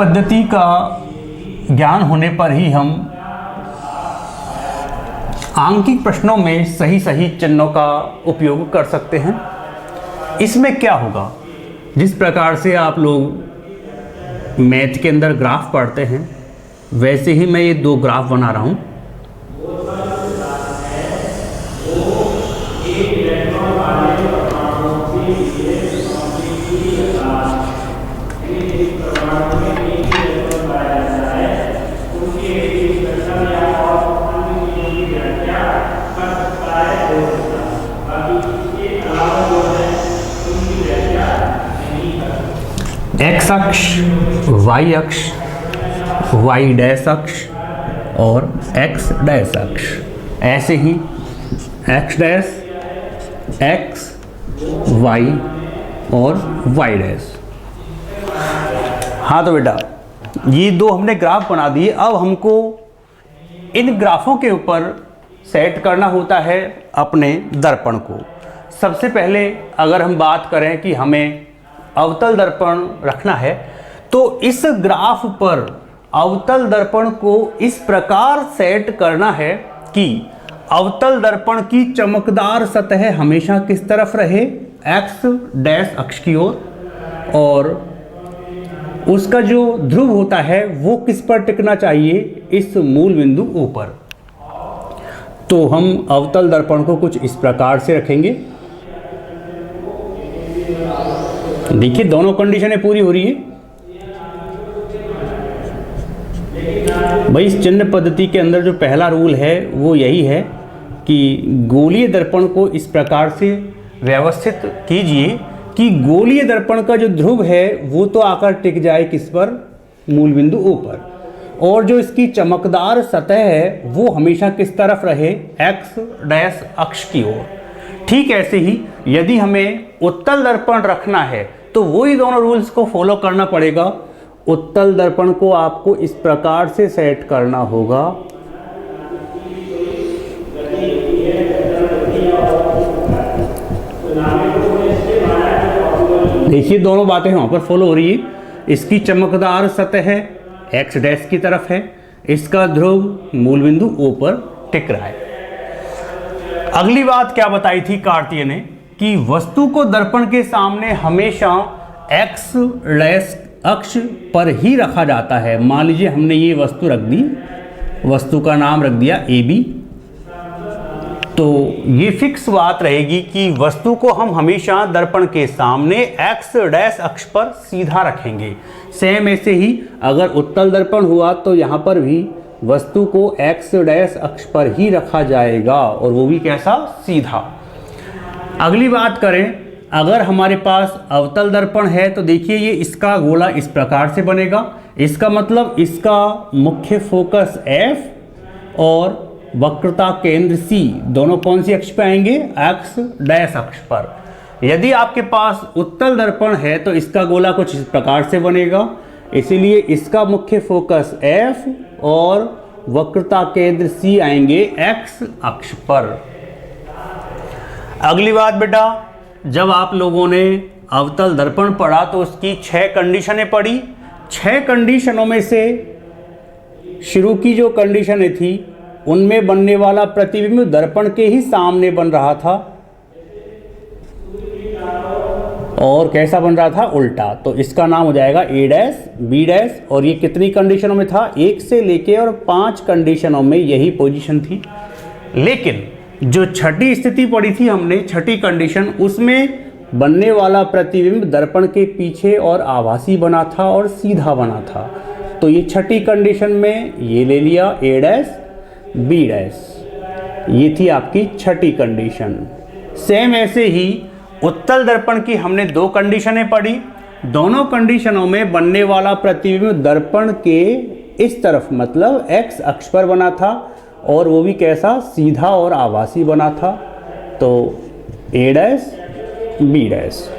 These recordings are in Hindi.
पद्धति का ज्ञान होने पर ही हम आंकिक प्रश्नों में सही सही चिन्हों का उपयोग कर सकते हैं। इसमें क्या होगा, जिस प्रकार से आप लोग मैथ के अंदर ग्राफ पढ़ते हैं वैसे ही मैं ये दो ग्राफ बना रहा हूँ। एक्स अक्ष, वाई अक्ष, वाई डैश अक्ष और एक्स डैश अक्ष, ऐसे ही एक्स डैश, एक्स, वाई और वाई डैश। हाँ तो बेटा ये दो हमने ग्राफ बना दिए। अब हमको इन ग्राफों के ऊपर सेट करना होता है अपने दर्पण को। सबसे पहले अगर हम बात करें कि हमें अवतल दर्पण रखना है तो इस ग्राफ पर अवतल दर्पण को इस प्रकार सेट करना है कि अवतल दर्पण की चमकदार सतह हमेशा किस तरफ रहे, एक्स डैश अक्ष की ओर, और उसका जो ध्रुव होता है वो किस पर टिकना चाहिए, इस मूल बिंदु ऊपर। तो हम अवतल दर्पण को कुछ इस प्रकार से रखेंगे। देखिए दोनों कंडीशनें पूरी हो रही है। भाई इस चिन्ह पद्धति के अंदर जो पहला रूल है वो यही है कि गोलीय दर्पण को इस प्रकार से व्यवस्थित कीजिए कि गोलीय दर्पण का जो ध्रुव है वो तो आकर टिक जाए किस पर, मूल बिंदु ऊपर, और जो इसकी चमकदार सतह है वो हमेशा किस तरफ रहे, एक्स डैश अक्ष की ओर। ठीक ऐसे ही यदि हमें उत्तल दर्पण रखना है तो वही दोनों रूल्स को फॉलो करना पड़ेगा। उत्तल दर्पण को आपको इस प्रकार से सेट करना होगा। देखिए दोनों बातें वहां पर फॉलो हो रही है। इसकी चमकदार सतह एक्स डैश की तरफ है, इसका ध्रुव मूल बिंदु ऊपर टिक रहा है। अगली बात क्या बताई थी कार्तीय ने कि वस्तु को दर्पण के सामने हमेशा एक्स डैश अक्ष पर ही रखा जाता है। मान लीजिए हमने ये वस्तु रख दी, वस्तु का नाम रख दिया ए बी, तो ये फिक्स बात रहेगी कि वस्तु को हम हमेशा दर्पण के सामने एक्स डैश अक्ष पर सीधा रखेंगे। सेम ऐसे ही अगर उत्तल दर्पण हुआ तो यहाँ पर भी वस्तु को एक्स डैश अक्ष पर ही रखा जाएगा, और वो भी कैसा, सीधा। अगली बात करें, अगर हमारे पास अवतल दर्पण है तो देखिए ये इसका गोला इस प्रकार से बनेगा। इसका मतलब इसका मुख्य फोकस F और वक्रता केंद्र C दोनों कौन सी अक्ष पे आएंगे, एक्स डैश अक्ष पर। यदि आपके पास उत्तल दर्पण है तो इसका गोला कुछ इस प्रकार से बनेगा, इसीलिए इसका मुख्य फोकस F और वक्रता केंद्र C आएंगे एक्स अक्ष पर। अगली बात बेटा, जब आप लोगों ने अवतल दर्पण पढ़ा तो उसकी 6 कंडीशनें पढ़ी। 6 कंडीशनों में से शुरू की जो कंडीशनें थी उनमें बनने वाला प्रतिबिंब दर्पण के ही सामने बन रहा था, और कैसा बन रहा था, उल्टा। तो इसका नाम हो जाएगा ए डैश बी डैश, और ये कितनी कंडीशनों में था, 1 से लेके और 5 कंडीशनों में यही पोजीशन थी। लेकिन जो छठी स्थिति पढ़ी थी हमने, छठी कंडीशन, उसमें बनने वाला प्रतिबिंब दर्पण के पीछे और आभासी बना था और सीधा बना था। तो ये छठी कंडीशन में ये ले लिया ए डैश बी डैश, ये थी आपकी छठी कंडीशन। सेम ऐसे ही उत्तल दर्पण की हमने 2 कंडीशनें पढ़ी। दोनों कंडीशनों में बनने वाला प्रतिबिंब दर्पण के इस तरफ मतलब एक्स अक्ष पर बना था, और वो भी कैसा, सीधा और आभासी बना था। तो ए डैश बी डैश,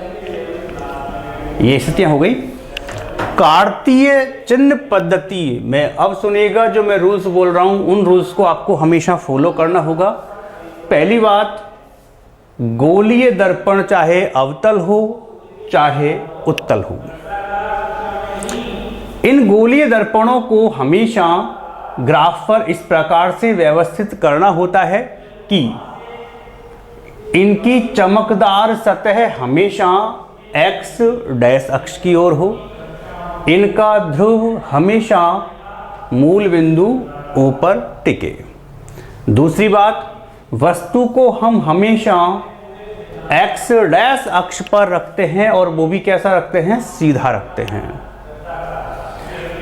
ये स्थितियां हो गई। कार्तीय चिन्ह पद्धति में अब सुनिएगा, जो मैं रूल्स बोल रहा हूं उन रूल्स को आपको हमेशा फॉलो करना होगा। पहली बात, गोलीय दर्पण चाहे अवतल हो चाहे उत्तल हो, इन गोलीय दर्पणों को हमेशा ग्राफ पर इस प्रकार से व्यवस्थित करना होता है कि इनकी चमकदार सतह हमेशा x डैश अक्ष की ओर हो, इनका ध्रुव हमेशा मूल बिंदु O पर टिके। दूसरी बात, वस्तु को हम हमेशा x डैश अक्ष पर रखते हैं और वो भी कैसा रखते हैं, सीधा रखते हैं।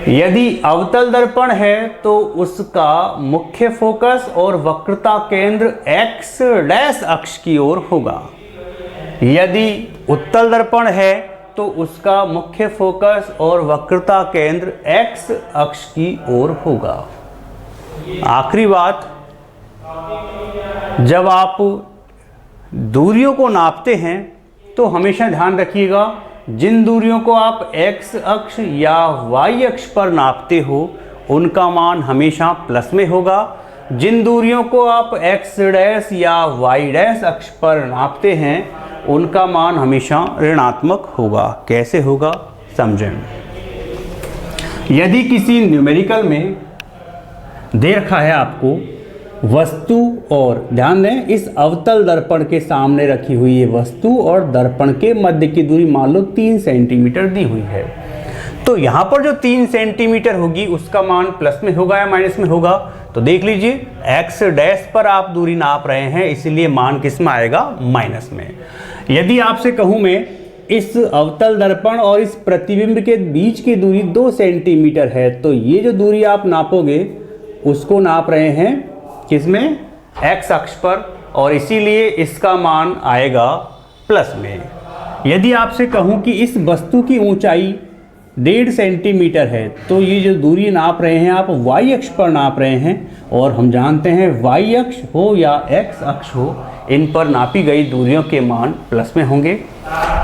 यदि अवतल दर्पण है तो उसका मुख्य फोकस और वक्रता केंद्र x डैश अक्ष की ओर होगा। यदि उत्तल दर्पण है तो उसका मुख्य फोकस और वक्रता केंद्र x अक्ष की ओर होगा। आखिरी बात, जब आप दूरियों को नापते हैं तो हमेशा ध्यान रखिएगा, जिन दूरियों को आप x अक्ष या y अक्ष पर नापते हो उनका मान हमेशा प्लस में होगा। जिन दूरियों को आप x डैश या y डैश अक्ष पर नापते हैं उनका मान हमेशा ऋणात्मक होगा। कैसे होगा समझें। यदि किसी न्यूमेरिकल में दे रखा है आपको वस्तु, और ध्यान दें इस अवतल दर्पण के सामने रखी हुई ये वस्तु और दर्पण के मध्य की दूरी मान लो 3 सेंटीमीटर दी हुई है, तो यहाँ पर जो 3 सेंटीमीटर होगी उसका मान प्लस में होगा या माइनस में होगा। तो देख लीजिए x डैश पर आप दूरी नाप रहे हैं इसलिए मान किस में आएगा, माइनस में। यदि आपसे कहूँ मैं इस अवतल दर्पण और इस प्रतिबिंब के बीच की दूरी 2 सेंटीमीटर है, तो ये जो दूरी आप नापोगे उसको नाप रहे हैं किसमें, x अक्ष पर, और इसीलिए इसका मान आएगा प्लस में। यदि आपसे कहूँ कि इस वस्तु की ऊंचाई 1.5 सेंटीमीटर है तो ये जो दूरी नाप रहे हैं आप y अक्ष पर नाप रहे हैं, और हम जानते हैं y अक्ष हो या x अक्ष हो इन पर नापी गई दूरियों के मान प्लस में होंगे।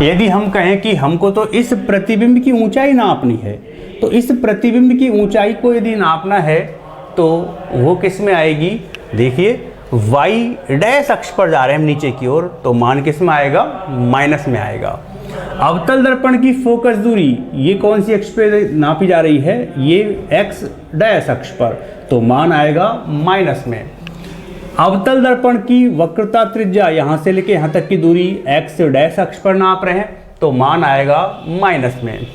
यदि हम कहें कि हमको तो इस प्रतिबिंब की ऊंचाई नापनी है, तो इस प्रतिबिंब की ऊंचाई को यदि नापना है तो वो किस में आएगी, देखिए y डैश अक्ष पर जा रहे हैं हम नीचे की ओर, तो मान किस में आएगा, माइनस में आएगा। अवतल दर्पण की फोकस दूरी ये कौन सी अक्ष पे नापी जा रही है, ये x डैश अक्ष पर, तो मान आएगा माइनस में। अवतल दर्पण की वक्रता त्रिज्या यहाँ से लेके यहाँ तक की दूरी x डैश अक्ष पर नाप रहे हैं, तो मान आएगा माइनस में।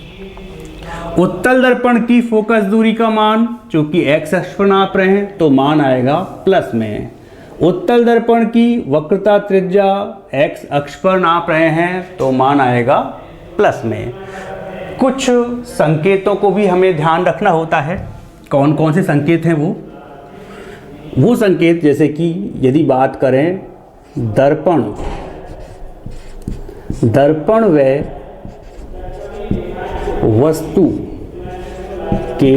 उत्तल दर्पण की फोकस दूरी का मान चूंकि x अक्ष पर नाप रहे हैं तो मान आएगा प्लस में। उत्तल दर्पण की वक्रता त्रिज्या x अक्ष पर नाप रहे हैं तो मान आएगा प्लस में। कुछ संकेतों को भी हमें ध्यान रखना होता है। कौन कौन से संकेत हैं वो संकेत, जैसे कि यदि बात करें दर्पण व वस्तु के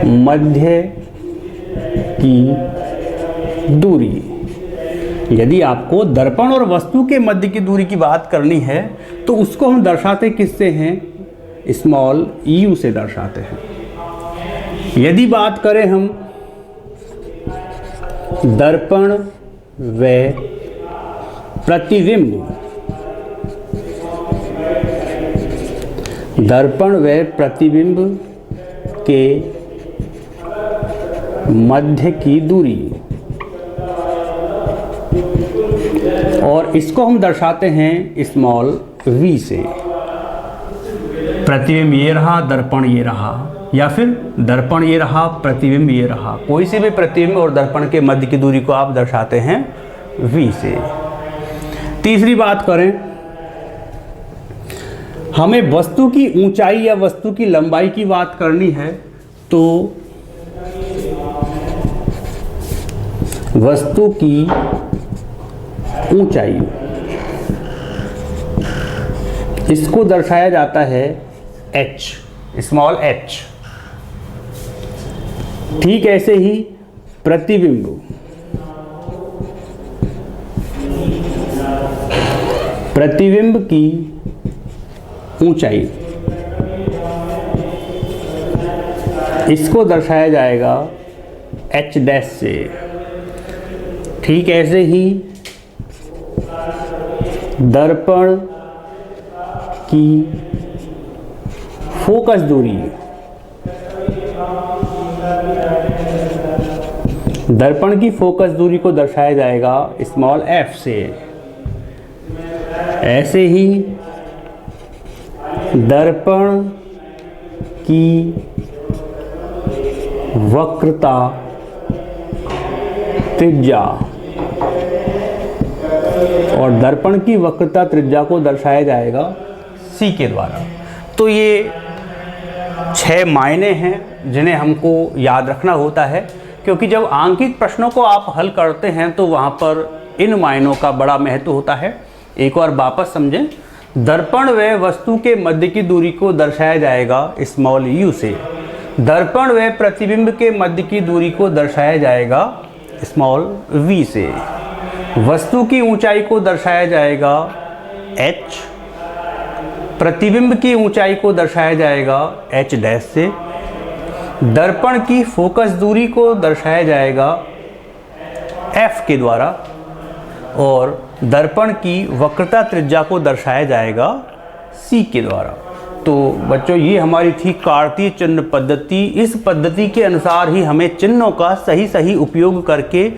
मध्य की दूरी, यदि आपको दर्पण और वस्तु के मध्य की दूरी की बात करनी है तो उसको हम दर्शाते किससे हैं, स्मॉल u से दर्शाते हैं। यदि बात करें हम दर्पण व प्रतिबिंब, दर्पण व प्रतिबिंब के मध्य की दूरी, और इसको हम दर्शाते हैं स्मॉल v से। प्रतिबिंब ये रहा, दर्पण ये रहा, या फिर दर्पण ये रहा, प्रतिबिंब ये रहा। कोई से भी प्रतिबिंब और दर्पण के मध्य की दूरी को आप दर्शाते हैं v से। तीसरी बात करें, हमें वस्तु की ऊंचाई या वस्तु की लंबाई की बात करनी है, तो वस्तु की ऊंचाई इसको दर्शाया जाता है h, स्मॉल h। ठीक ऐसे ही प्रतिबिंब की ऊंचाई इसको दर्शाया जाएगा h डैश से। ठीक ऐसे ही दर्पण की फोकस दूरी, दर्पण की फोकस दूरी को दर्शाया जाएगा स्मॉल f से। ऐसे ही दर्पण की वक्रता त्रिज्या, और दर्पण की वक्रता त्रिज्या को दर्शाया जाएगा c के द्वारा। तो ये 6 मायने हैं जिन्हें हमको याद रखना होता है, क्योंकि जब आंकिक प्रश्नों को आप हल करते हैं तो वहाँ पर इन मायनों का बड़ा महत्व होता है। एक और वापस समझें, दर्पण व वस्तु के मध्य की दूरी को दर्शाया जाएगा स्मॉल u से। दर्पण व प्रतिबिंब के मध्य की दूरी को दर्शाया जाएगा स्मॉल v से। वस्तु की ऊंचाई को दर्शाया जाएगा h, प्रतिबिंब की ऊंचाई को दर्शाया जाएगा h डैश से। दर्पण की फोकस दूरी को दर्शाया जाएगा f के द्वारा, और दर्पण की वक्रता त्रिज्या को दर्शाया जाएगा c के द्वारा। तो बच्चों, ये हमारी थी कार्तीय चिन्ह पद्धति। इस पद्धति के अनुसार ही हमें चिन्हों का सही उपयोग करके